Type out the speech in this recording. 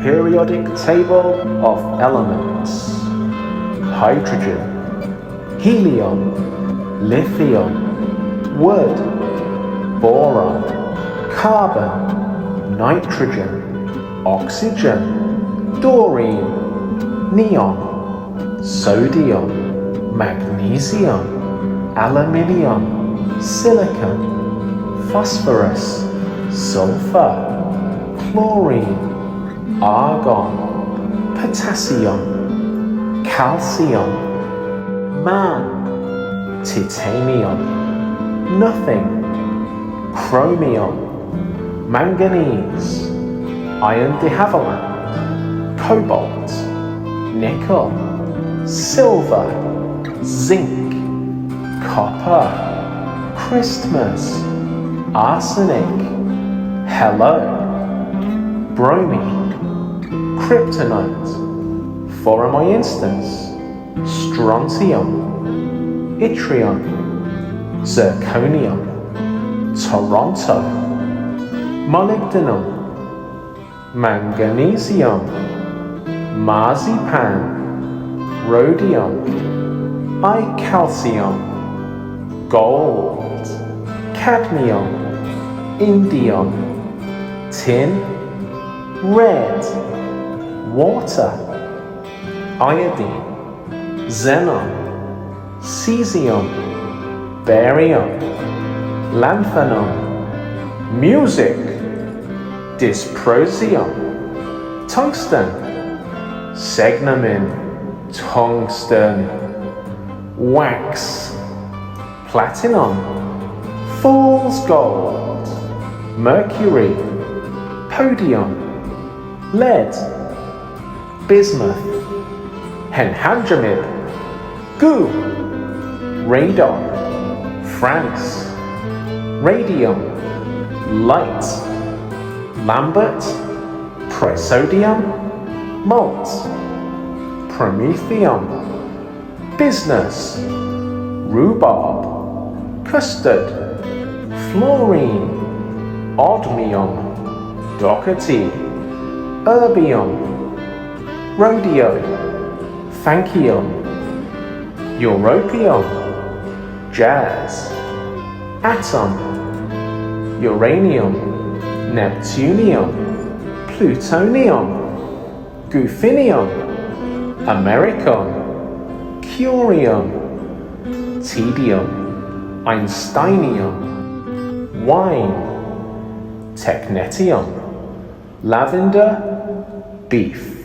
Periodic table of elements: hydrogen, helium, lithium, wood, boron, carbon, nitrogen, oxygen, dorine, neon, sodium, magnesium, aluminium, silicon, phosphorus, sulfur, chlorine, argon, potassium, calcium, man, titanium, nothing, chromium, manganese, iron dihavalent, cobalt, nickel, silver, zinc, copper, Christmas, arsenic, hello, bromine, kryptonite, for my instance, strontium, yttrium, zirconium, Toronto, molybdenum, magnesium, marzipan, rhodium, calcium, gold, cadmium, indium, tin, red, water, iodine, xenon, cesium, barium, lanthanum, music, dysprosium, tungsten, segnamin, tungsten, wax, platinum, fool's gold, mercury, podium, lead, bismuth, henhadramid, goo, radar, France, radium, light, lambert, praesodium, malt, promethium, business, rhubarb, custard, fluorine, odmuim, doherty, erbium, rhodio, thankium, europium, jazz, atom, uranium, neptunium, plutonium, goofinium, americum, curium, tedium, einsteinium, wine, technetium, lavender, beef.